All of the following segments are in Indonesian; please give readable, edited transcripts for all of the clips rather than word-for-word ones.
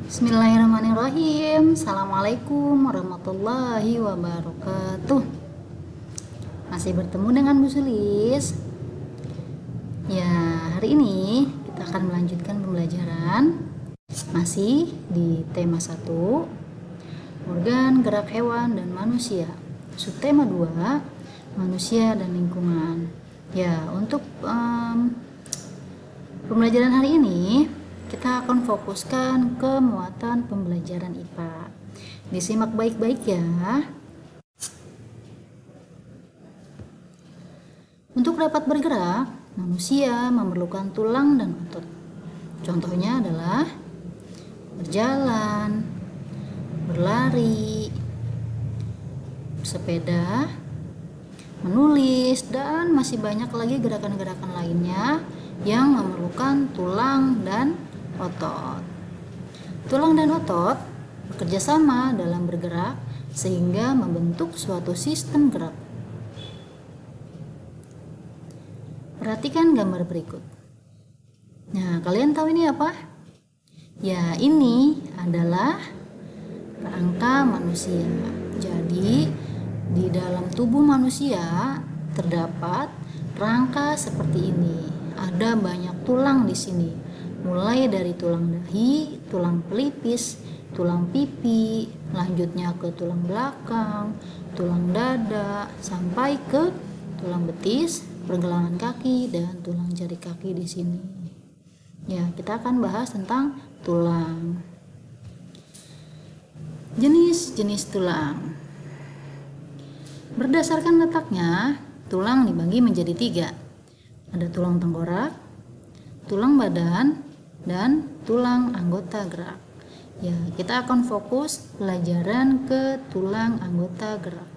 Bismillahirrahmanirrahim. Assalamualaikum warahmatullahi wabarakatuh. Masih bertemu dengan Bu Sulis. Ya, hari ini kita akan melanjutkan pembelajaran masih di tema 1, organ gerak hewan dan manusia. Subtema 2, manusia dan lingkungan. Ya, untuk pembelajaran hari ini kita akan fokuskan ke muatan pembelajaran IPA. Disimak baik-baik ya. Untuk dapat bergerak, manusia memerlukan tulang dan otot. Contohnya adalah berjalan, berlari, bersepeda, menulis, dan masih banyak lagi gerakan-gerakan lainnya yang memerlukan tulang dan otot. Tulang dan otot bekerja sama dalam bergerak sehingga membentuk suatu sistem gerak. Perhatikan gambar berikut. Nah, kalian tahu ini apa? Ya, ini adalah rangka manusia. Jadi, di dalam tubuh manusia terdapat rangka seperti ini. Ada banyak tulang di sini. Mulai dari tulang dahi, tulang pelipis, tulang pipi, lanjutnya ke tulang belakang, tulang dada, sampai ke tulang betis, pergelangan kaki, dan tulang jari kaki di sini. Ya, kita akan bahas tentang tulang. Jenis-jenis tulang. Berdasarkan letaknya, tulang dibagi menjadi 3. Ada tulang tengkorak, tulang badan, dan tulang anggota gerak. Ya, kita akan fokus pelajaran ke tulang anggota gerak.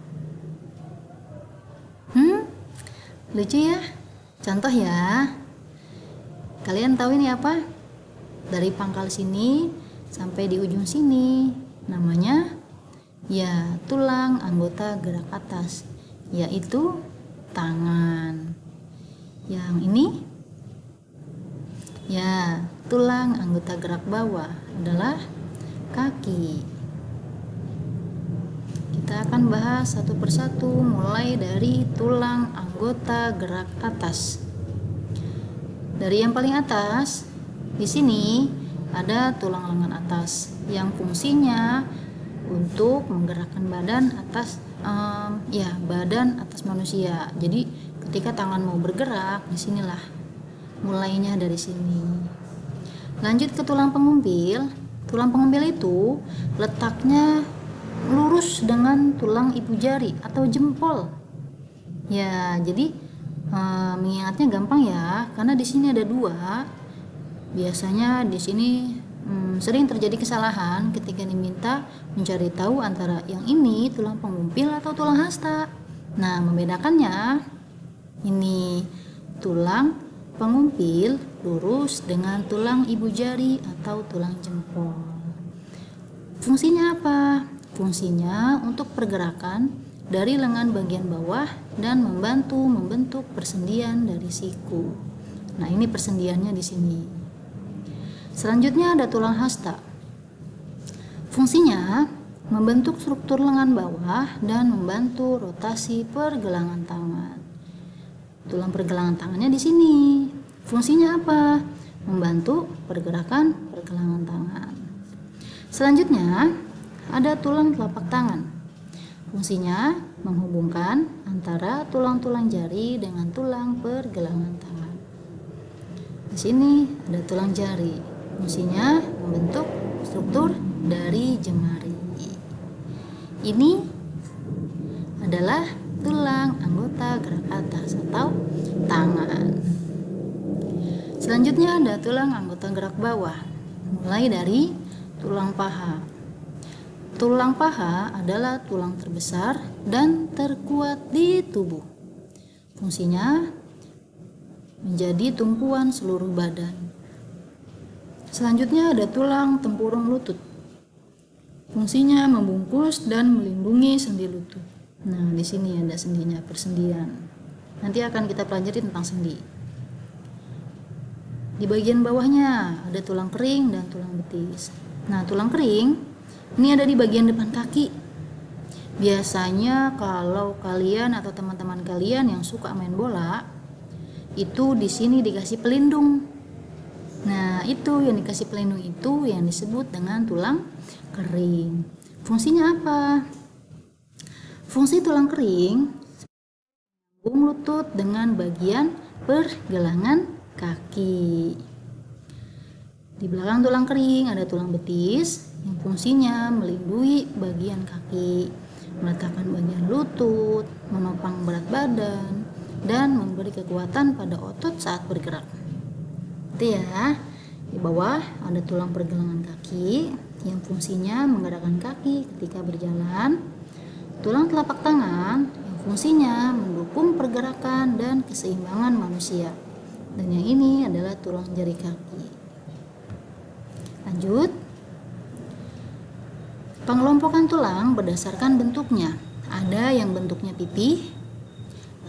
Lucu ya? Contoh ya. Kalian tahu ini apa? Dari pangkal sini sampai di ujung sini namanya ya tulang anggota gerak atas, yaitu tangan. Yang ini ya tulang anggota gerak bawah adalah kaki. Kita akan bahas satu persatu mulai dari tulang anggota gerak atas. Dari yang paling atas, di sini ada tulang lengan atas yang fungsinya untuk menggerakkan badan atas badan atas manusia. Jadi ketika tangan mau bergerak, disinilah mulainya dari sini. Lanjut ke tulang pengumpil. Tulang pengumpil itu letaknya lurus dengan tulang ibu jari atau jempol. Ya, jadi mengingatnya gampang ya, karena di sini ada 2. Biasanya di sini sering terjadi kesalahan ketika diminta mencari tahu antara yang ini tulang pengumpil atau tulang hasta. Nah, membedakannya, ini tulang pengumpil lurus dengan tulang ibu jari atau tulang jempol. Fungsinya apa? Fungsinya untuk pergerakan dari lengan bagian bawah dan membantu membentuk persendian dari siku. Nah, ini persendiannya di sini. Selanjutnya ada tulang hasta. Fungsinya membentuk struktur lengan bawah dan membantu rotasi pergelangan tangan. Tulang pergelangan tangannya di sini. Fungsinya apa? Membantu pergerakan pergelangan tangan. Selanjutnya ada tulang telapak tangan. Fungsinya menghubungkan antara tulang-tulang jari dengan tulang pergelangan tangan. Di sini ada tulang jari. Fungsinya membentuk struktur dari jemari. Ini adalah tulang anggota gerak atas atau tangan. Selanjutnya ada tulang anggota gerak bawah, mulai dari tulang paha. Tulang paha adalah tulang terbesar dan terkuat di tubuh. Fungsinya menjadi tumpuan seluruh badan. Selanjutnya ada tulang tempurung lutut. Fungsinya membungkus dan melindungi sendi lutut. Nah, di sini ada sendinya, persendian. Nanti akan kita pelajari tentang sendi. Di bagian bawahnya ada tulang kering dan tulang betis. Nah, tulang kering ini ada di bagian depan kaki. Biasanya kalau kalian atau teman-teman kalian yang suka main bola, itu di sini dikasih pelindung. Nah, itu yang dikasih pelindung itu yang disebut dengan tulang kering. Fungsinya apa? Fungsi tulang kering menyambung lutut dengan bagian pergelangan kaki. Di belakang tulang kering ada tulang betis yang fungsinya melindungi bagian kaki, meletakkan bagian lutut, menopang berat badan, dan memberi kekuatan pada otot saat bergerak. Itu ya. Di bawah ada tulang pergelangan kaki yang fungsinya menggerakkan kaki ketika berjalan. Tulang telapak tangan yang fungsinya mendukung pergerakan dan keseimbangan manusia. Dan yang ini adalah tulang jari kaki. Lanjut. Pengelompokan tulang berdasarkan bentuknya. Ada yang bentuknya pipih,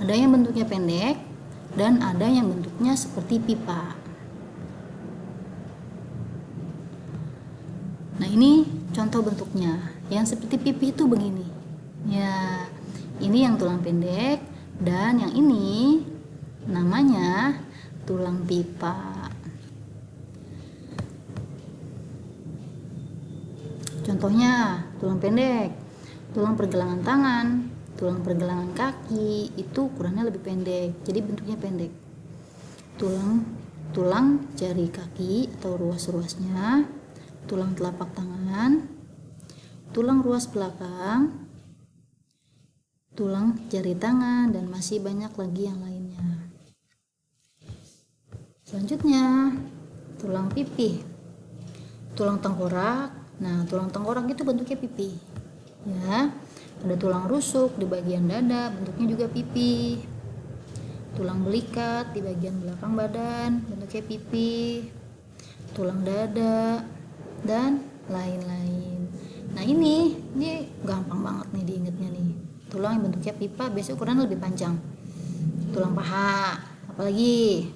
ada yang bentuknya pendek, dan ada yang bentuknya seperti pipa. Nah, ini contoh bentuknya. Yang seperti pipih itu begini. Ya, ini yang tulang pendek, dan yang ini namanya tulang pipa. Contohnya, tulang pendek, tulang pergelangan tangan, tulang pergelangan kaki itu ukurannya lebih pendek, jadi bentuknya pendek. Tulang jari kaki atau ruas-ruasnya, tulang telapak tangan, tulang ruas belakang, tulang jari tangan, dan masih banyak lagi yang lainnya. Selanjutnya, tulang pipih, tulang tengkorak. Nah, tulang tengkorak itu bentuknya pipih. Ya, ada tulang rusuk di bagian dada, bentuknya juga pipih. Tulang belikat di bagian belakang badan, bentuknya pipih. Tulang dada dan lain-lain. Nah, ini gampang banget nih diingatnya nih. Tulang yang bentuknya pipa biasanya ukuran lebih panjang. Tulang paha, apalagi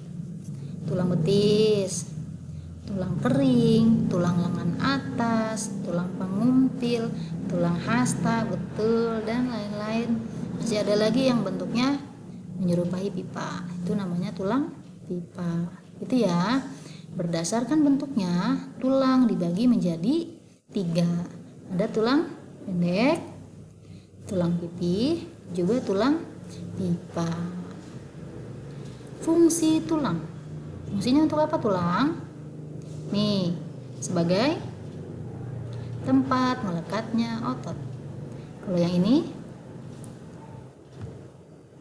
tulang betis, tulang kering, tulang lengan atas, tulang pengumpil, tulang hasta, betul, dan lain-lain. Masih ada lagi yang bentuknya menyerupai pipa, itu namanya tulang pipa. Itu ya. Berdasarkan bentuknya, tulang dibagi menjadi 3. Ada tulang pendek, tulang pipih, juga tulang pipa. Fungsi tulang. Fungsinya untuk apa tulang? Nih, sebagai tempat melekatnya otot. Kalau yang ini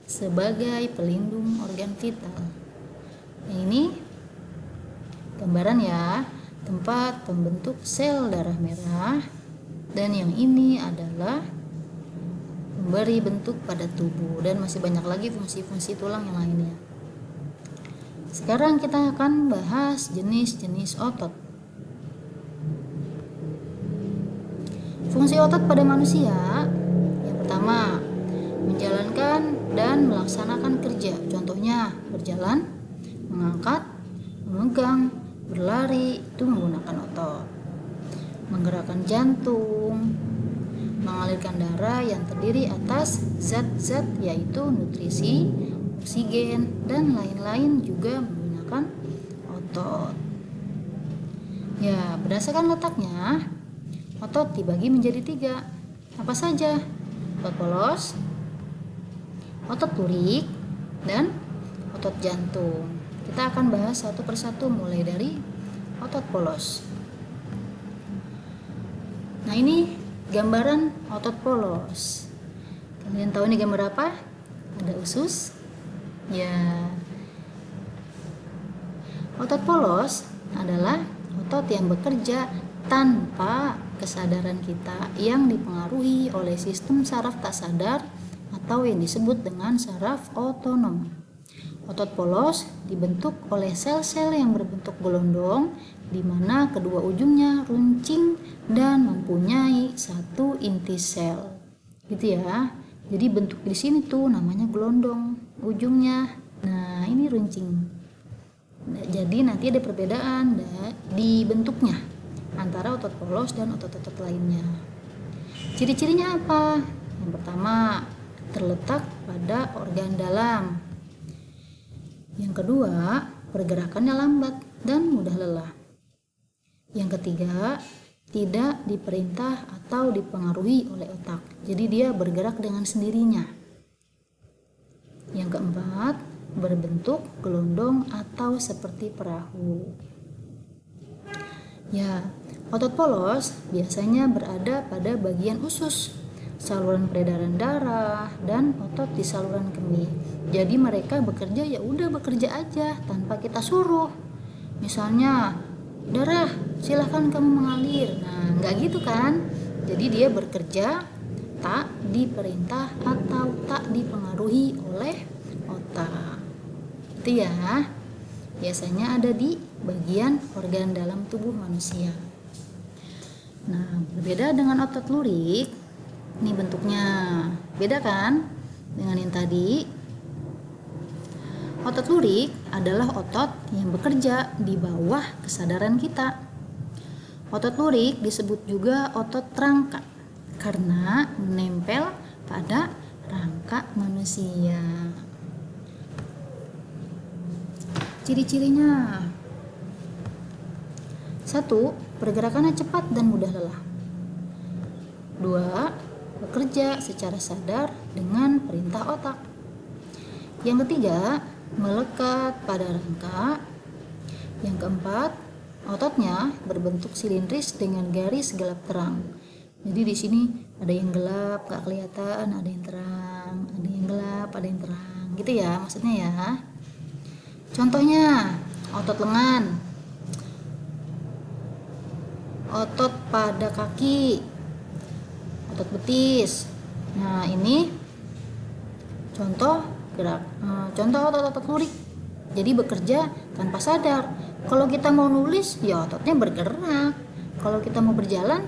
sebagai pelindung organ vital. Yang ini gambaran ya, tempat pembentuk sel darah merah. Dan yang ini adalah memberi bentuk pada tubuh, dan masih banyak lagi fungsi-fungsi tulang yang lainnya. Sekarang kita akan bahas jenis-jenis otot. Fungsi otot pada manusia, yang pertama, menjalankan dan melaksanakan kerja. Contohnya berjalan, mengangkat, memegang, berlari, itu menggunakan otot. Menggerakkan jantung, mengalirkan darah yang terdiri atas zat-zat yaitu nutrisi, oksigen, dan lain-lain juga menggunakan otot. Ya, berdasarkan letaknya, otot dibagi menjadi 3. Apa saja? Otot polos, otot lurik, dan otot jantung. Kita akan bahas satu persatu mulai dari otot polos. Nah, ini gambaran otot polos. Kalian tahu ini gambar apa? Ada usus. Ya. Otot polos adalah otot yang bekerja tanpa kesadaran kita, yang dipengaruhi oleh sistem saraf tak sadar atau yang disebut dengan saraf otonom. Otot polos dibentuk oleh sel-sel yang berbentuk gelondong, di mana kedua ujungnya runcing dan mempunyai satu inti sel. Gitu ya. Jadi bentuk di sini tuh namanya gelondong ujungnya. Nah, ini runcing. Jadi nanti ada perbedaan di bentuknya. antara otot polos dan otot-otot lainnya. Ciri-cirinya apa? Yang pertama, terletak pada organ dalam. Yang kedua, pergerakannya lambat dan mudah lelah. Yang ketiga, tidak diperintah atau dipengaruhi oleh otak. Jadi dia bergerak dengan sendirinya. Yang keempat, berbentuk gelondong atau seperti perahu. Ya, otot polos biasanya berada pada bagian usus, saluran peredaran darah, dan otot di saluran kemih. Jadi mereka bekerja ya udah bekerja aja tanpa kita suruh. Misalnya, darah silahkan kamu mengalir. Nah, nggak gitu kan? Jadi dia bekerja tak diperintah atau tak dipengaruhi oleh otak. Itu ya. Biasanya ada di bagian organ dalam tubuh manusia. Nah, berbeda dengan otot lurik. Ini bentuknya beda kan dengan yang tadi. Otot lurik adalah otot yang bekerja di bawah kesadaran kita. Otot lurik disebut juga otot rangka karena menempel pada rangka manusia. Ciri-cirinya: 1. Pergerakannya cepat dan mudah lelah. 2. Bekerja secara sadar dengan perintah otak. Yang ketiga, melekat pada rangka. Yang keempat, ototnya berbentuk silindris dengan garis gelap terang. Jadi di sini ada yang gelap, gak kelihatan, ada yang terang, ada yang gelap, ada yang terang. Gitu ya maksudnya ya. Contohnya, otot lengan, otot pada kaki, otot betis. Nah, ini contoh otot-otot lurik. Jadi bekerja tanpa sadar. Kalau kita mau nulis, ya ototnya bergerak. Kalau kita mau berjalan,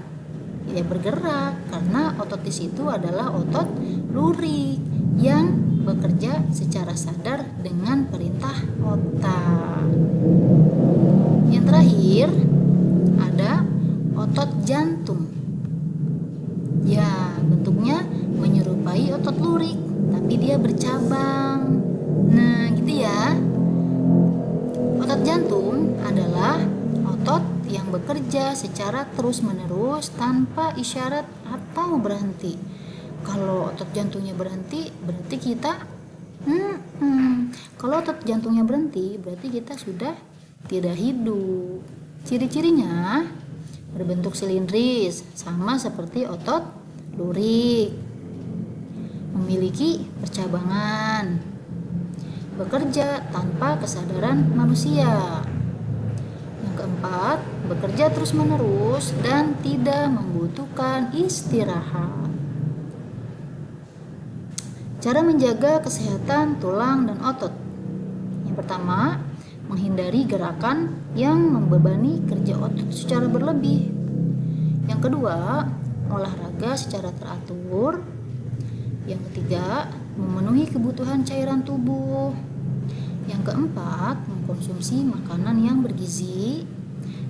ya bergerak. Karena otot di situ adalah otot lurik yang bekerja secara sadar dengan perintah otak. Yang terakhir ada otot jantung. Ya, bentuknya menyerupai otot lurik, tapi dia bercabang. Nah, gitu ya. Otot jantung adalah otot yang bekerja secara terus-menerus tanpa isyarat atau berhenti. Kalau otot jantungnya berhenti, berarti kita kalau otot jantungnya berhenti, berarti kita sudah tidak hidup. Ciri-cirinya berbentuk silindris, sama seperti otot lurik. Memiliki percabangan. Bekerja tanpa kesadaran manusia. Yang keempat, bekerja terus-menerus dan tidak membutuhkan istirahat. Cara menjaga kesehatan tulang dan otot. Yang pertama, menghindari gerakan yang membebani kerja otot secara berlebih. Yang kedua, olahraga secara teratur. Yang ketiga, memenuhi kebutuhan cairan tubuh. Yang keempat, mengkonsumsi makanan yang bergizi.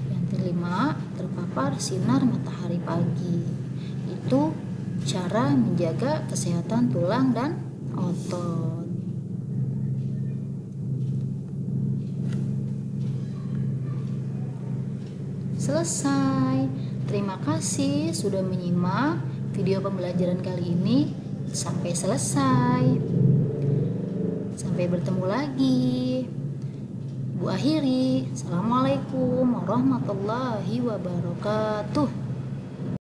Yang kelima, terpapar sinar matahari pagi. Itu cara menjaga kesehatan tulang dan otot. Selesai. Terima kasih sudah menyimak video pembelajaran kali ini sampai selesai. Sampai bertemu lagi. Bu akhiri. Assalamualaikum warahmatullahi wabarakatuh.